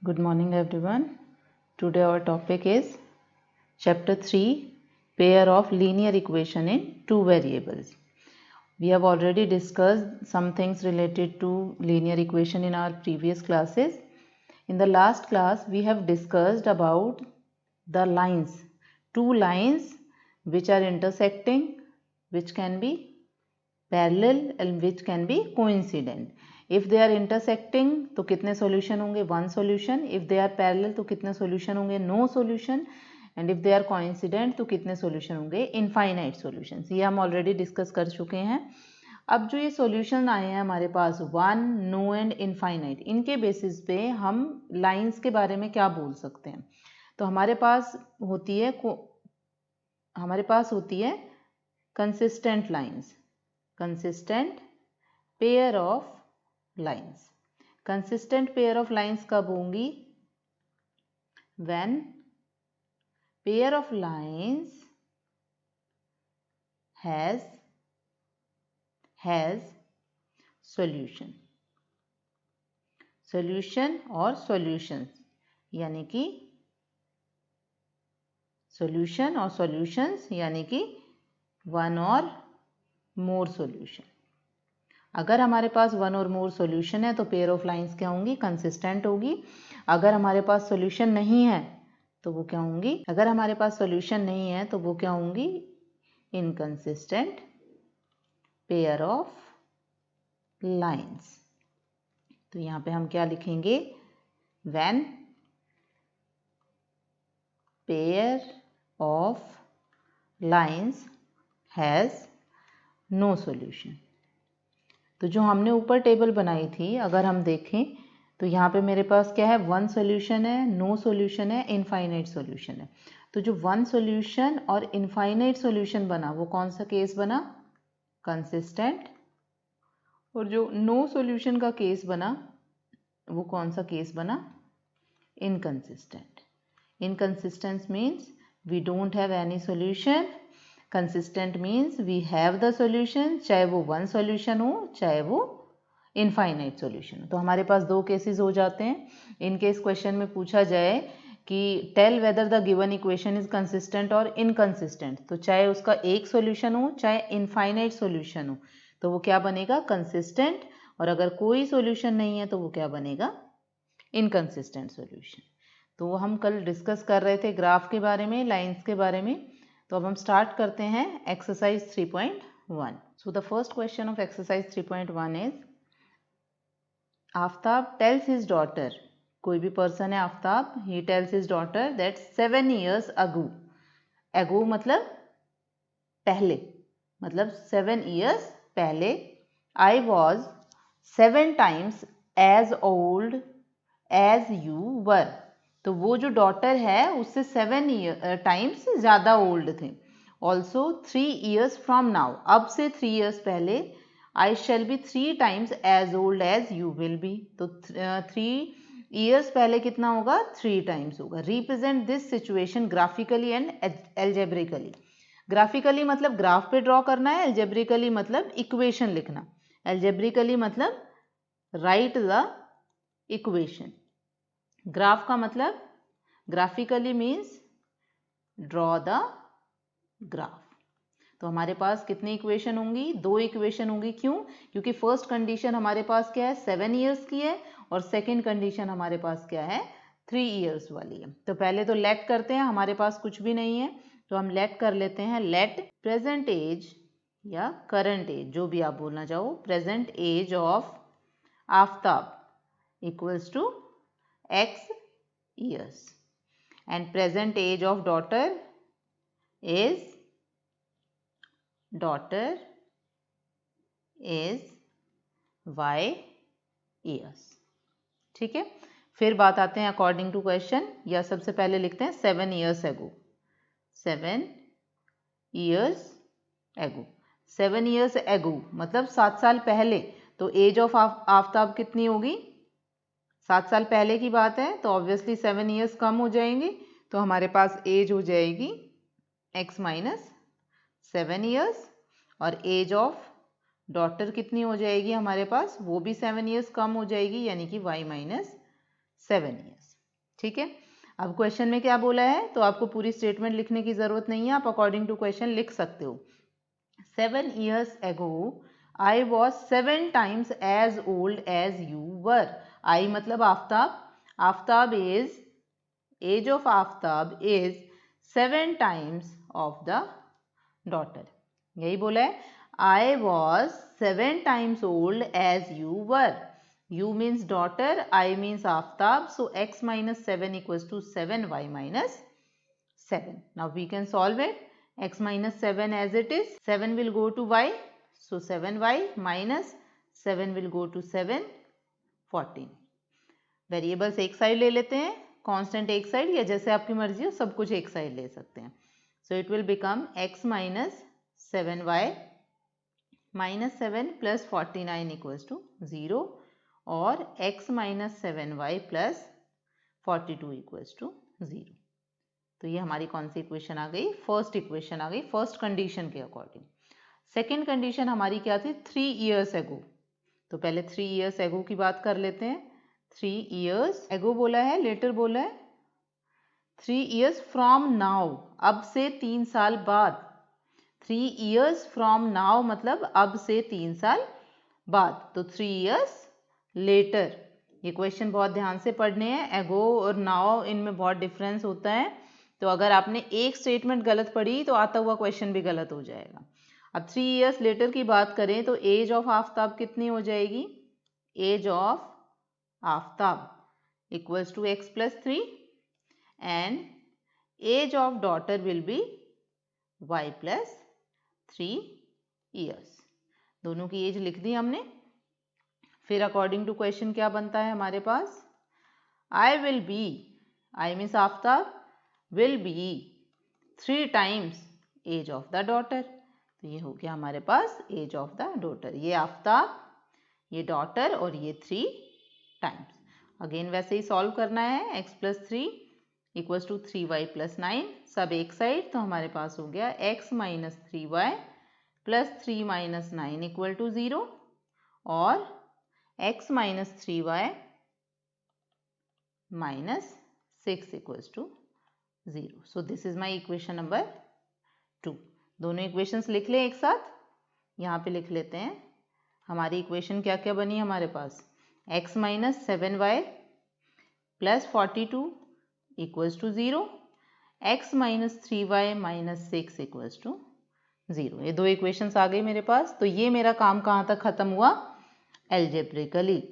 Good morning everyone. Today our topic is chapter 3, pair of linear equation in two variables. We have already discussed some things related to linear equation in our previous classes. In the last class we have discussed about the lines, two lines which are intersecting, which can be parallel and which can be coincident. If they are intersecting तो कितने solution होंगे? one solution. If they are parallel तो कितने solution होंगे? no solution. And if they are coincident तो कितने solution होंगे? infinite solutions. ये हम already discuss कर चुके हैं. अब जो ये solution आए हैं हमारे पास one, no and infinite, इनके basis पे हम lines के बारे में क्या बोल सकते हैं? तो हमारे पास होती है consistent lines, consistent pair of lines. Consistent pair of lines कब होंगी? When pair of lines has solution और solutions, यानी कि solution और solutions यानी कि one और more solution. अगर हमारे पास वन और मोर सॉल्यूशन है तो पेयर ऑफ लाइंस क्या होंगी? कंसिस्टेंट होगी. अगर हमारे पास सॉल्यूशन नहीं है तो वो क्या होंगी? अगर हमारे पास सॉल्यूशन नहीं है तो वो क्या होंगी? Inconsistent pair of lines. तो यहाँ पे हम क्या लिखेंगे? When pair of lines has no solution. तो जो हमने ऊपर टेबल बनाई थी अगर हम देखें तो यहाँ पे मेरे पास क्या है? वन सॉल्यूशन है, नो सॉल्यूशन है, इनफाइनाइट सॉल्यूशन है. तो जो वन सॉल्यूशन और इनफाइनाइट सॉल्यूशन बना वो कौन सा केस बना? कंसिस्टेंट. और जो नो सॉल्यूशन का केस बना वो कौन सा केस बना? Inconsistent. Inconsistent means we don't have any solution. Consistent means we have the solution, चाहे वो वन सॉल्यूशन हो चाहे वो इनफाइनाइट सॉल्यूशन हो. तो हमारे पास दो केसेस हो जाते हैं. इन केस क्वेश्चन में पूछा जाए कि tell whether the given equation is consistent और इनकंसिस्टेंट, तो चाहे उसका एक सॉल्यूशन हो चाहे इनफाइनाइट सॉल्यूशन हो तो वो क्या बनेगा? कंसिस्टेंट. और अगर कोई सॉल्यूशन नहीं है तो वो क्या बनेगा? Inconsistent solution. तो हम कल डिस्कस कर रहे थे ग्राफ के बारे में, लाइंस के बारे में. तो अब हम स्टार्ट करते हैं exercise 3.1. So the first question of exercise 3.1 is Aftab tales his daughter, कोई भी पर्सन है Aftab, he tells his daughter that 7 years ago मतलब पहले, मतलब 7 years पहले, I was 7 times as old as you were. तो वो जो डॉटर है उससे 7 times ज़्यादा ओल्ड थे. ऑल्सो 3 years फ्रॉम नाउ, अब से 3 years पहले, I shall be 3 times as old as you will be. तो 3 years पहले कितना होगा? 3 times होगा. Represent this situation graphically and algebraically. Graphically मतलब ग्राफ पे ड्रॉ करना है, एल्जेब्रिकली मतलब इक्वेशन लिखना. एल्जेब्रिकली मतलब राइट द इक्वेशन. ग्राफ का मतलब graphically means draw the graph. तो हमारे पास कितनी इक्वेशन होंगी? 2 इक्वेशन होंगी. क्यों? क्योंकि फर्स्ट कंडीशन हमारे पास क्या है? 7 years की है और सेकंड कंडीशन हमारे पास क्या है? 3 years वाली है. तो पहले तो लेट करते हैं, हमारे पास कुछ भी नहीं है तो हम लेट कर लेते हैं. लेट प्रेजेंट एज या करंट एज, जो भी आप बोलना चाहो, present age of Aftab equals to x years and present age of daughter is y years. ठीक है. फिर बात आते हैं अकॉर्डिंग टू क्वेश्चन, या सबसे पहले लिखते हैं 7 years ago. 7 years ago, 7 years ago मतलब 7 साल पहले. तो एज ऑफ आफ्ताब कितनी होगी? 7 साल पहले की बात है तो ऑब्वियसली 7 years कम हो जाएंगे. तो हमारे पास एज हो जाएगी x minus 7 years और एज ऑफ डॉटर कितनी हो जाएगी हमारे पास? वो भी 7 years कम हो जाएगी, यानी कि y minus 7 years. ठीक है, अब क्वेश्चन में क्या बोला है, तो आपको पूरी स्टेटमेंट लिखने की ज़रूरत नहीं है, आप अकॉर्डिंग टू क्वेश्चन लिख सकते हो। 7 years ago I was 7 times as old as you were. I मतलब Aftab, Aftab is, age of Aftab is 7 times of the daughter. यही बोला है, I was 7 times old as you were. You means daughter, I means Aftab, so x minus 7 equals to 7, y minus 7. Now we can solve it. X minus 7 as it is, 7 will go to y, so 7y minus 7 will go to 7, 14. Variables एक side ले लेते हैं, constant एक side, या जैसे आपकी मर्जी हो सब कुछ एक साइड ले सकते हैं। So it will become x minus 7y minus 7 plus 49 equals to 0 और x minus 7y plus 42 equals to 0। तो ये हमारी कौन सी इक्वेशन आ गई, फर्स्ट इक्वेशन आ गई फर्स्ट कंडीशन के अकॉर्डिंग। सेकेंड कंडीशन हमारी क्या थी, 3 years ago। तो पहले 3 years ago की बात कर लेते हैं। 3 years ago बोला है, लेटर बोला है 3 years from now, अब से 3 साल बाद। 3 years from now मतलब अब से 3 साल बाद, तो 3 years later। ये क्वेश्चन बहुत ध्यान से पढ़ने हैं, एगो और नाउ इनमें बहुत डिफरेंस होता है, तो अगर आपने एक स्टेटमेंट गलत पढ़ी तो आता हुआ क्वेश्चन भी गलत हो जाएगा। अब 3 years later की बात करें तो एज ऑफ आफ्ताब कितनी हो जाएगी, age of Aftab equals to x plus 3 and age of daughter will be y plus 3 years। दोनों की एज लिख दी हमने। फिर अकॉर्डिंग टू क्वेश्चन क्या बनता है हमारे पास, I will be, I means Aftab will be 3 times age of the daughter. तो ये हो गया हमारे पास एज ऑफ द डॉटर, ये आफ्ताब, ये डॉटर और ये 3 times। अगेन वैसे ही सॉल्व करना है, x plus 3 equals to 3y plus 9, सब एक साइड, तो हमारे पास हो गया x minus 3y plus 3 minus 9 equal to 0 और x minus 3y minus 6 equals to 0। So this is my equation number 2। दोनों इक्वेशंस लिख लें एक साथ, यहाँ पे लिख लेते हैं। हमारी इक्वेशन क्या क्या बनी हमारे पास, x minus 7y plus 42 equals to 0, x minus 3y minus 6 equals to 0। ये दो इक्वेशंस आ गई मेरे पास। तो ये मेरा काम कहाँ तक खत्म हुआ, एल्जेब्रिकली।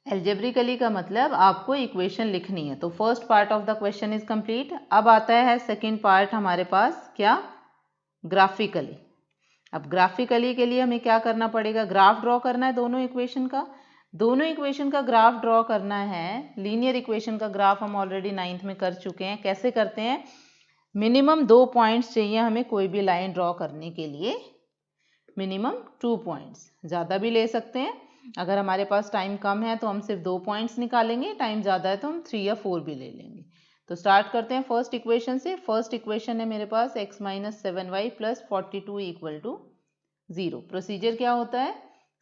एल्जेब्रिकली का मतलब आपको इक्वेशन लिखनी है। तो first part of the question is complete. अब आता है सेकंड पार्ट हमारे पास, क्या, ग्राफिकली। अब ग्राफिकली के लिए हमें क्या करना पड़ेगा, ग्राफ ड्रॉ करना है दोनों इक्वेशन का। दोनों इक्वेशन का ग्राफ ड्रॉ करना है। लीनियर इक्वेशन का ग्राफ हम ऑलरेडी 9th में कर चुके हैं। कैसे करते हैं, मिनिमम 2 पॉइंट्स चाहिए हमें कोई भी लाइन ड्रॉ करने के लिए, मिनिमम 2 पॉइंट्स, ज़्यादा भी ले सकते हैं। अगर हमारे पास टाइम कम है तो हम सिर्फ 2 पॉइंट्स निकालेंगे, टाइम ज़्यादा है तो हम 3 या 4 भी ले लेंगे। तो स्टार्ट करते हैं फर्स्ट इक्वेशन से। फर्स्ट इक्वेशन है मेरे पास x minus 7y plus 42 equal to 0। Procedure क्या होता है,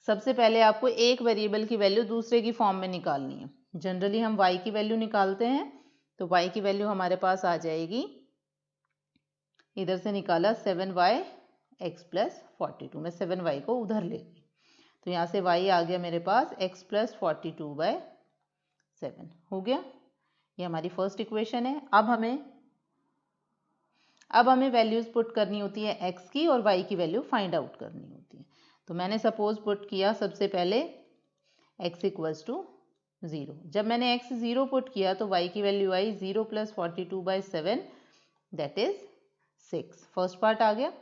सबसे पहले आपको एक वेरिएबल की वैल्यू दूसरे की फॉर्म में निकालनी है। जनरली हम y की वैल्यू निकालते हैं, तो y की वैल्यू हमारे पास आ जाएगी, इधर से निकाला 7y x प्लस 42, मैं 7y को उधर ले गई, तो यहाँ से y आ गया मेरे पास x प्लस 42/7 हो गया। ये हमारी फर्स्ट इक्वेशन है। अब हमें वैल्यूज पुट करनी होती है x की और y की वैल्यू फाइंड आउट करनी होती है। तो मैंने सपोज पुट किया सबसे पहले x इक्वल्स टू 0। जब मैंने x 0 पुट किया तो y की वैल्यू आई 0 plus 42/7 that is 6। First part आ गया।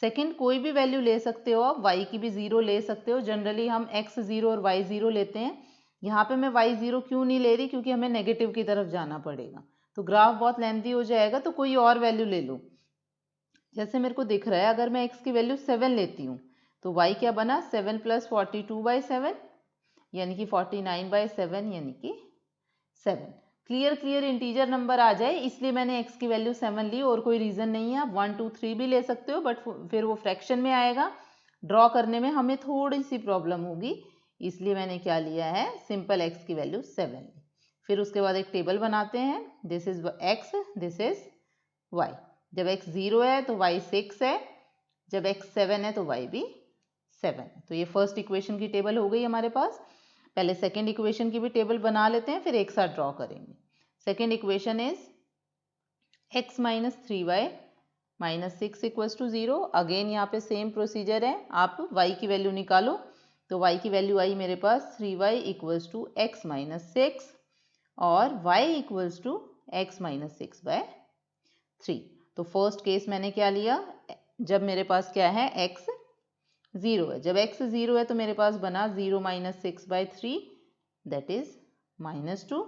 सेकंड, कोई भी वैल्यू ले सकते हो आप, y की भी 0 ले सकते हो। जनरली हम x 0 और y 0 लेते हैं। यहाँ पे मैं y 0 क्यों नहीं ले रही, क्योंकि हमें नेगेटिव की तरफ जाना पड़ेगा, तो ग्राफ बहुत लेंथी हो जाएगा, तो कोई और वैल्यू ले लो। जैसे मेरे को दिख रहा है, अगर मैं x की वैल्यू 7 लेती हूँ तो y क्या बना, 7 प्लस 42/7 यानी कि 49/7 यानी कि 7। क्लियर इंटीजर नंबर आ जाए, इसलिए मैंने x की वैल्यू 7 ली, और कोई रीज़न नहीं है। आप 1 2 3 भी ले सकते हो, बट फिर वो फ्रैक्शन में आएगा, ड्रॉ करने में हमें थोड़ी सी प्रॉब्लम होगी, इसलिए मैंने क्या लिया है, सिंपल x की वैल्यू 7 ली। फिर उसके बाद एक टेबल बनाते हैं, this is x, this is y। जब x 0 है तो y 6 है, जब x 7 है तो y भी 7 है। तो ये फर्स्ट इक्वेशन की टेबल हो गई हमारे पास। पहले सेकेंड इक्वेशन की भी टेबल बना लेते हैं, फिर एक साथ ड्रॉ करेंगे। Second equation is x minus 3y minus 6 equals to 0। Again यहाँ पे सेम प्रोसीजर है, आप y की वैल्यू निकालो। तो y की वैल्यू आई मेरे पास 3y equals to x minus 6 और y equals to x minus 6 by 3। तो फर्स्ट केस मैंने क्या लिया, जब मेरे पास क्या है x 0 है। जब x 0 है तो मेरे पास बना 0 minus 6 by 3 that is minus 2।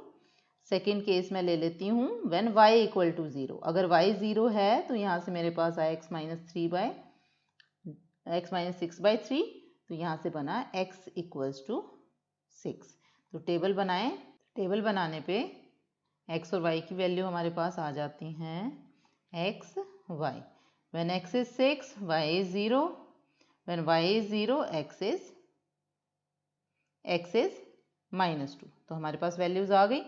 Second case मैं ले लेती हूँ व्हेन y इक्वल टू 0। अगर y 0 है तो यहाँ से मेरे पास आया x माइनस 6 बाय 3, तो यहाँ से बना x इक्वल्स टू 6। तो टेबल बनाएं, टेबल बनाने पे x और y की वैल्यू हमारे पास आ जाती हैं x y। When x is 6 y is 0, when y is 0 x is minus 2। तो हमारे पास वैल्यूज आ गई।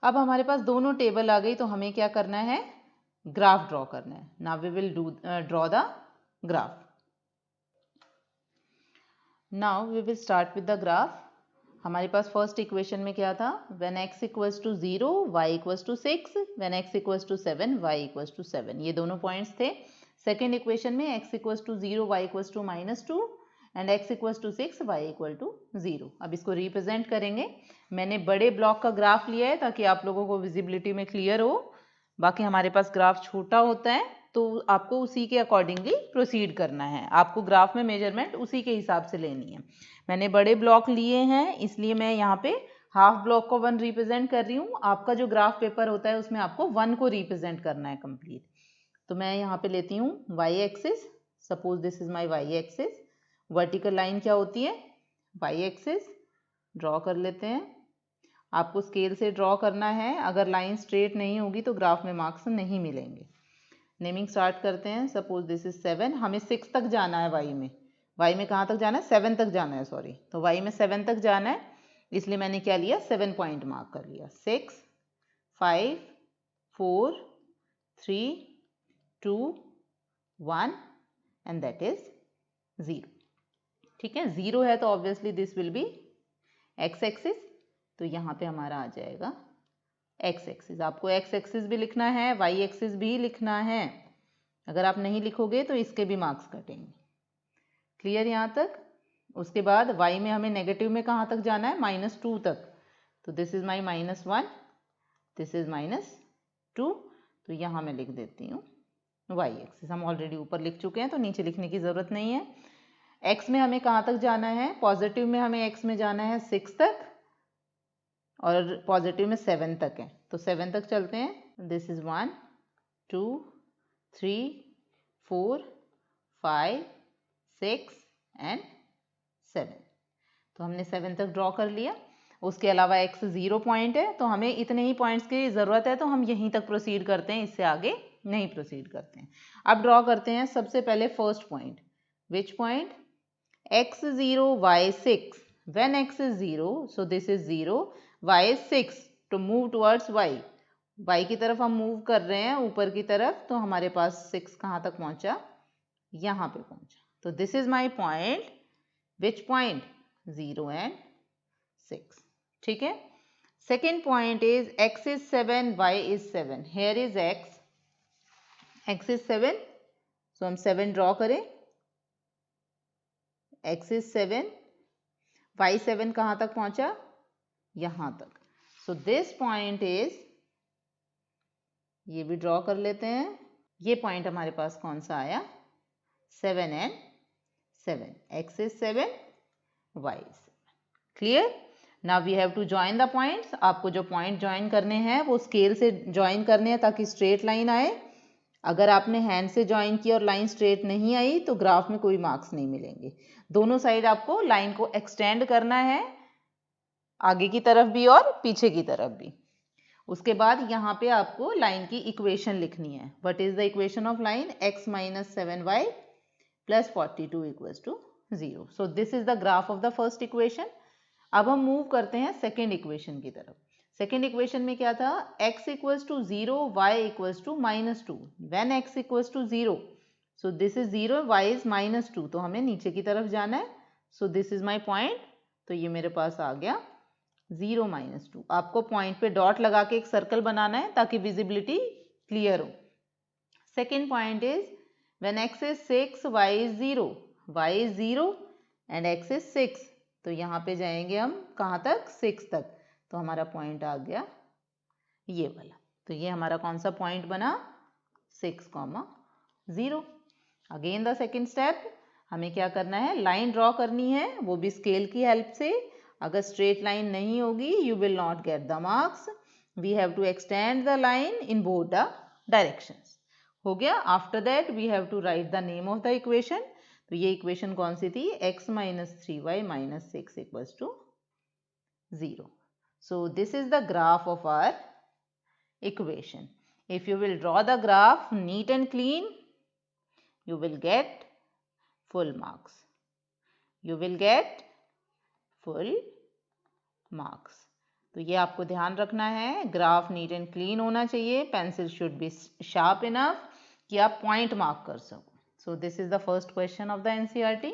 अब हमारे पास दोनों टेबल आ गई, तो हमें क्या करना है, ग्राफ ड्रॉ करना है। Now we will draw the graph. Now we will start with the graph. हमारे पास फर्स्ट इक्वेशन में क्या था, when x equals to 0 y equals to 6, when x equals to 7 y equals to 7, ये दोनों points थे। सेकेंड इक्वेशन में x equals to 0 y equals to minus 2 and x equals to 6 y equal to 0। अब इसको represent करेंगे। मैंने बड़े block का ग्राफ लिया है ताकि आप लोगों को विजिबिलिटी में क्लियर हो। बाकी हमारे पास ग्राफ छोटा होता है तो आपको उसी के अकॉर्डिंगली प्रोसीड करना है, आपको ग्राफ में मेजरमेंट उसी के हिसाब से लेनी है। मैंने बड़े ब्लॉक लिए हैं इसलिए मैं यहाँ पे हाफ ब्लॉक को 1 रिप्रेजेंट कर रही हूँ। आपका जो ग्राफ पेपर होता है उसमें आपको 1 को रिप्रेजेंट करना है कंप्लीट। तो मैं यहाँ पे लेती हूँ y axis, suppose this is my y axis. Vertical line क्या होती है, y एक्सिस ड्रॉ कर लेते हैं। आपको स्केल से ड्रॉ करना है, अगर लाइन स्ट्रेट नहीं होगी तो ग्राफ में मार्क्स नहीं मिलेंगे। नेमिंग स्टार्ट करते हैं, सपोज दिस इज 7, हमें 6 तक जाना है y में कहाँ तक जाना है, 7 तक जाना है, सॉरी। तो y में 7 तक जाना है, इसलिए मैंने क्या लिया, 7 पॉइंट मार्क कर लिया। 6 5 4 3 2 1 एंड दैट इज 0। ठीक है, 0 है तो obviously this will be x axis, तो यहाँ पे हमारा आ जाएगा x एक्सिस। आपको x एक्सिस भी लिखना है, y एक्सिस भी लिखना है। अगर आप नहीं लिखोगे तो इसके भी मार्क्स कटेंगे। क्लियर यहाँ तक। उसके बाद y में हमें नेगेटिव में कहाँ तक जाना है, -2 तक। तो this is my -1, this is -2। तो यहाँ मैं लिख देती हूँ y एक्सिस। हम ऑलरेडी ऊपर लिख चुके हैं तो नीचे लिखने की ज़रूरत नहीं है। x में हमें कहाँ तक जाना है, पॉजिटिव में हमें x में जाना है 6 तक और पॉजिटिव में 7 तक है, तो 7 तक चलते हैं। This is 1 2 3 4 5 6 and 7। तो हमने 7 तक ड्रॉ कर लिया। उसके अलावा x 0 पॉइंट है, तो हमें इतने ही पॉइंट्स की ज़रूरत है, तो हम यहीं तक प्रोसीड करते हैं, इससे आगे नहीं प्रोसीड करते हैं। अब ड्रॉ करते हैं सबसे पहले first point. Which point, x 0 y 6। when x is 0, so this is 0, y is 6, to move towards y की तरफ हम मूव कर रहे हैं ऊपर की तरफ, तो हमारे पास 6 कहाँ तक पहुंचा, यहाँ पे पहुंचा। तो this is my point. Which point, 0 and 6। ठीक है। Second point is x is 7 y is 7। here is x is 7, so हम 7 ड्रॉ करें। x is 7, y 7 कहाँ तक पहुंचा, यहाँ तक। सो दिस पॉइंट इज, ये भी ड्रॉ कर लेते हैं। ये पॉइंट हमारे पास कौन सा आया, 7 and 7। x is 7 y is 7। Clear. Now we have to join the points. आपको जो पॉइंट ज्वाइन करने हैं वो स्केल से ज्वाइन करने हैं ताकि स्ट्रेट लाइन आए। अगर आपने हैंड से ज्वाइन किया और लाइन स्ट्रेट नहीं आई तो ग्राफ में कोई मार्क्स नहीं मिलेंगे। दोनों साइड आपको लाइन को एक्सटेंड करना है, आगे की तरफ भी और पीछे की तरफ भी। उसके बाद यहाँ पे आपको लाइन की इक्वेशन लिखनी है। What is the equation of line, x minus 7y plus 42 equals to 0। So this is the graph of the first equation. अब हम मूव करते हैं सेकेंड इक्वेशन की तरफ। सेकेंड इक्वेशन में क्या था, x equals to 0, y equals to -2. When x equals to 0, so this is 0, y is -2, तो हमें नीचे की तरफ जाना है. So this is my point. तो ये मेरे पास आ गया 0 -2. आपको पॉइंट पे डॉट लगा के एक सर्कल बनाना है ताकि विजिबिलिटी क्लियर हो. Second point is when x is 6, y is 0, y is 0 and x is 6. तो यहाँ पे जाएंगे हम कहाँ तक, 6 तक. तो हमारा पॉइंट आ गया ये वाला. तो ये हमारा कौन सा पॉइंट बना, 6,0. अगेन द सेकेंड स्टेप, हमें क्या करना है, लाइन ड्रॉ करनी है, वो भी स्केल की हेल्प से. अगर स्ट्रेट लाइन नहीं होगी you will not get the marks. We have to extend the line in both the directions. हो गया. After that we have to write the name of the equation. तो ये equation कौन सी थी, x - 3y - 6 equals to 0. So this is the graph of our equation. If you will draw the graph neat and clean, you will get full marks. You will get full marks. तो ये आपको ध्यान रखना है, graph neat and clean होना चाहिए. Pencil should be sharp enough कि आप पॉइंट मार्क कर सको. सो this is the first question of the NCERT.